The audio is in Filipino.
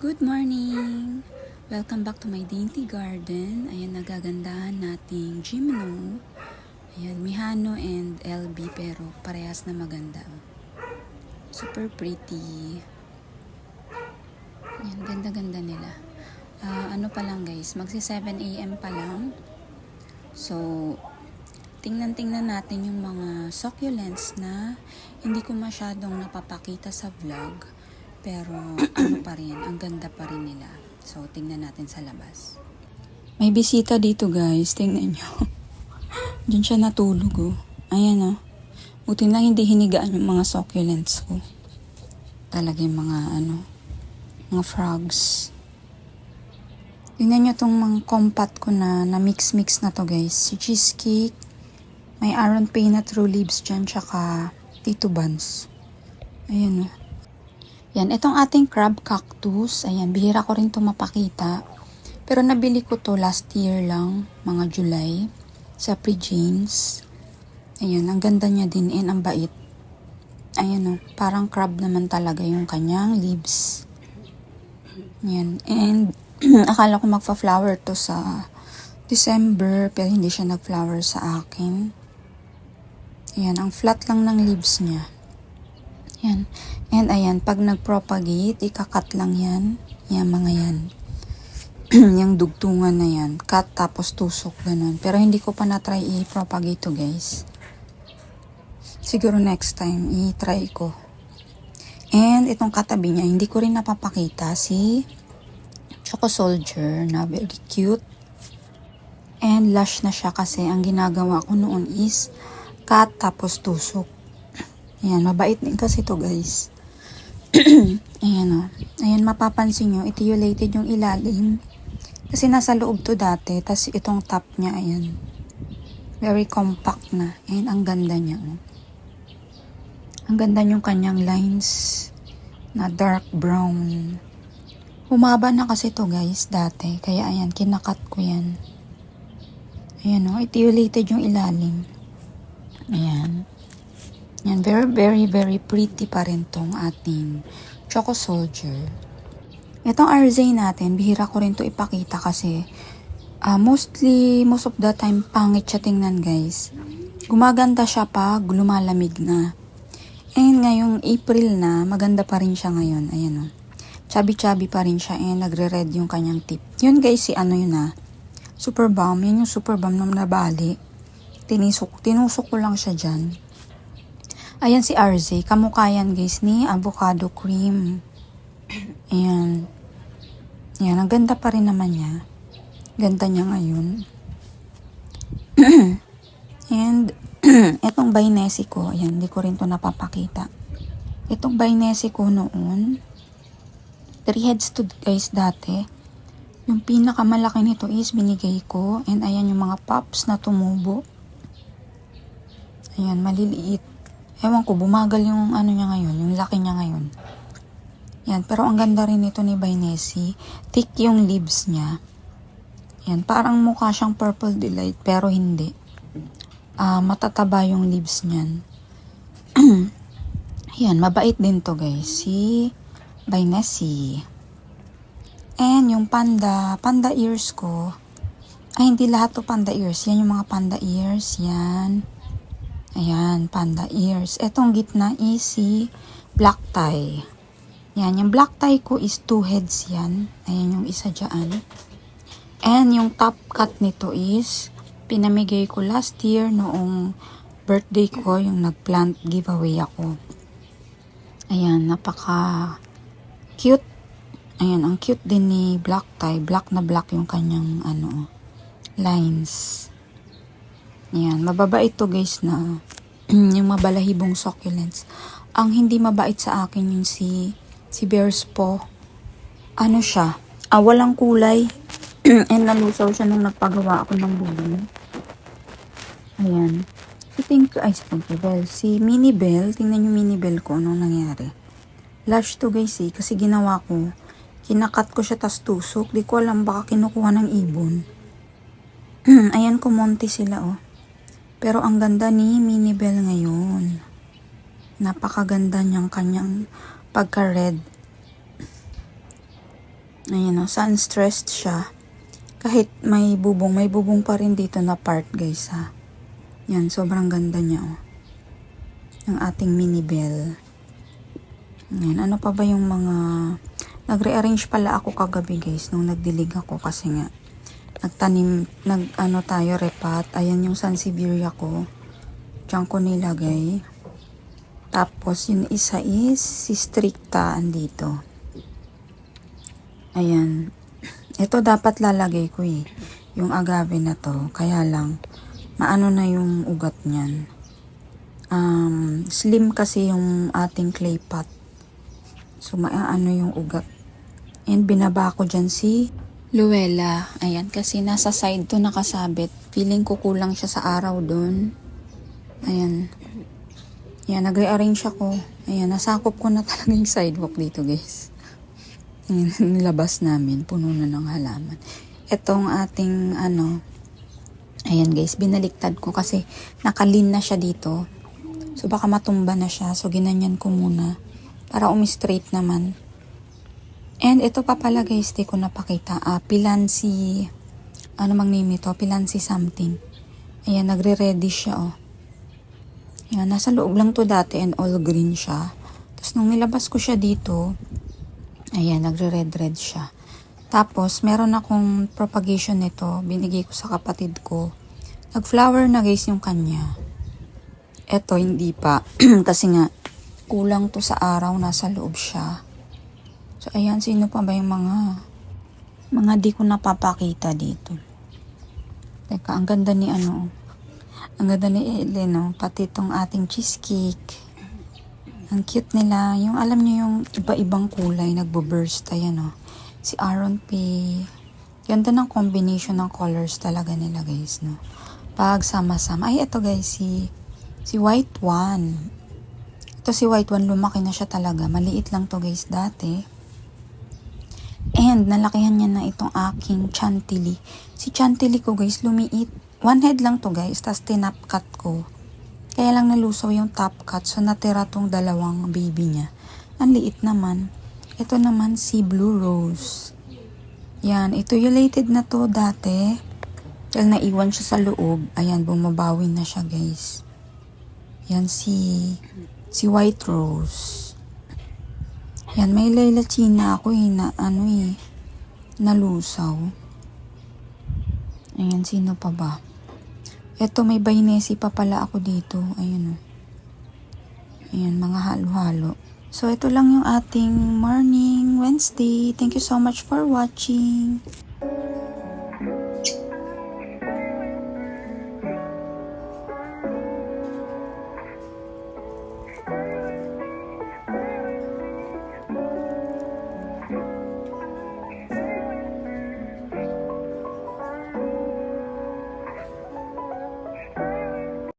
Good morning! Welcome back to my dainty garden. Ayan, nagagandahan nating Gymno. Ayan, Mihano and LB pero parehas na maganda. Super pretty. Ayan, ganda-ganda nila. Ano pa lang guys, magsi 7 AM pa lang. So, tingnan natin yung mga succulents na hindi ko masyadong napapakita sa vlog. Pero ano pa rin, ang ganda pa rin nila. So, tingnan natin sa labas. May bisita dito guys, tingnan nyo. Diyan siya natulog oh. Ayan oh. Buti lang hindi hinigaan yung mga succulents ko. Talaga yung mga frogs. Tingnan nyo tong mga compat ko na mix-mix na to guys. Si cheesecake, may Aron Peanut True Leaves dyan, tsaka Tito Buns. Ayan oh. Yan, itong ating crab cactus, ayan, bihira ko rin ito mapakita. Pero nabili ko to last year lang, mga July, sa Pre-Janes. Ayan, ang ganda niya din and ang bait. Ayan o, parang crab naman talaga yung kanyang leaves. Ayan, and akala ko magfa-flower to sa December, pero hindi siya nag-flower sa akin. Ayan, ang flat lang ng leaves niya. Yan. And ayan, pag nag-propagate, ikakat lang yan. Yan, mga yan. Yung dugtungan na yan. Cut, tapos tusok, ganun. Pero hindi ko pa na-try i-propagate to, guys. Siguro next time, i-try ko. And itong katabi niya, hindi ko rin napapakita si Choco Soldier na very cute. And lush na siya kasi ang ginagawa ko noon is cut, tapos tusok. Ayan, mabait din kasi to guys. Ayan o. Ayan, mapapansin nyo, etiolated yung ilalim. Kasi nasa loob to dati. Tapos itong top niya, ayan. Very compact na. Ayan, ang ganda niya. Oh. Ang ganda yung kanyang lines na dark brown. Humaba na kasi to guys dati. Kaya ayan, kinakat ko yan. Ayan o, etiolated yung ilalim. Ayan. Yan, very pretty pa rin tong ating Choco Soldier. Itong RZ natin, bihira ko rin to ipakita kasi most of the time pangit siya tingnan guys. Gumaganda siya pag lumalamig na. And ngayong April na, maganda pa rin siya ngayon. Ayan o. Chubby pa rin siya and nagre-red yung kanyang tip. Yun guys, si ano yun Super Balm. Yan yung Super Balm na nabali. Tinusok ko lang siya dyan. Ayan si RZ. Kamukha yan guys ni avocado cream. Ayan. Ayan. Ang ganda pa rin naman niya. Ganda niya ngayon. And etong Bainesi ko. Ayan. Hindi ko rin to napapakita. Etong Bainesi ko noon. 3 heads to guys dati. Yung pinakamalaki nito is binigay ko. And ayan yung mga pops na tumubo. Ayan. Maliliit. Ewan ko, bumagal yung ano niya ngayon, yung laki niya ngayon. Yan, pero ang ganda rin ito ni Bainesi. Thick yung leaves niya. Yan, parang mukha siyang Purple Delight, pero hindi. Matataba yung leaves niyan. Yan, mabait din to guys, si Bainesi. And yung panda ears ko, ay hindi lahat to panda ears. Yan yung mga panda ears, yan. Ayan, panda ears. Etong gitna is si black tie. Yan, yung black tie ko is 2 heads yan. Ayan yung isa dyan. And yung top cut nito is pinamigay ko last year noong birthday ko, yung nag-plant giveaway ako. Ayan, napaka cute. Ayan, ang cute din ni black tie. Black na black yung kanyang lines. Ayan, mababait to guys na yung mabalahibong succulents. Ang hindi mabait sa akin yung si Bear's Paw. Ano siya? Walang kulay. And nalusaw siya nung nagpagawa ako ng bulo. Ayan. Si Mini Bell. Tingnan yung Mini Bell ko anong nangyari. Lash to guys kasi ginawa ko. Kinakat ko siya tas tusok. Di ko alam baka kinukuha ng ibon. Ayan, kumonti sila Pero ang ganda ni Mini Bell ngayon. Napakaganda niyang kanyang pagka-red. Ayan o, sun-stressed siya. Kahit may bubong pa rin dito na part guys ha. Yan, sobrang ganda niya o. Yung ating mini bell. Yan, ano pa ba yung mga... Nagre-arrange pala ako kagabi guys nung nagdilig ako kasi nga nag-ano tayo, repat. Ayan yung Sansevieria ko. Diyan ko nilagay. Tapos yung isa is si Stricta andito. Ayan. Ito dapat lalagay ko eh. Yung agave na to. Kaya lang, maano na yung ugat niyan. Slim kasi yung ating clay pot. So, maano yung ugat. And binaba ko dyan si Luella. Ayan, kasi nasa side to nakasabit. Feeling ko kulang siya sa araw dun. Ayan. Ayan, nag-rearrange ako. Ayan, nasakop ko na talaga yung sidewalk dito, guys. Ayan, nilabas namin. Puno na ng halaman. Itong ating, ayan guys, binaliktad ko kasi nakalin na siya dito. So, baka matumba na siya. So, ginanyan ko muna para umi-straight naman. And ito pa pala guys, di ko napakita. Pilansi, ano mang name ito? Pilansi something. Ayan, nagre-ready siya, oh. Ayan, nasa loob lang to dati and all green siya. Tapos nung nilabas ko siya dito, ayan, nagre-red siya. Tapos, meron akong propagation nito. Binigay ko sa kapatid ko. Nag-flower na guys yung kanya. Eto, hindi pa. Kasi nga, kulang to sa araw. Nasa loob siya. So, ayan, sino pa ba yung mga di ko napapakita dito. Teka, ang ganda ni ang ganda ni Ellen, no? Pati itong ating cheesecake. Ang cute nila. Yung, alam niyo yung iba-ibang kulay, nagbo-burst. Ayan, no? Si Aaron P. Ganda ng combination ng colors talaga nila, guys, no? Pag sama-sama. Ay, ito guys, si White One. Ito si White One, lumaki na siya talaga. Maliit lang to guys dati. And, nalakihan niya na itong aking chantilly. Si chantilly ko guys, lumiit. One head lang to guys, tapos tinapcut ko. Kaya lang nalusaw yung top cut, so natira tong dalawang baby niya. Ang liit naman. Ito naman si Blue Rose. Yan, ito related na to dati. Dahil naiwan siya sa loob. Ayan, bumabawi na siya guys. Yan si White Rose. Yan, may Layla China ako na nalusaw. Ayan, sino pa ba? Eto, may Bainesi pa pala ako dito. Ayan, oh. Ayan, mga halo-halo. So, ito lang yung ating morning Wednesday. Thank you so much for watching.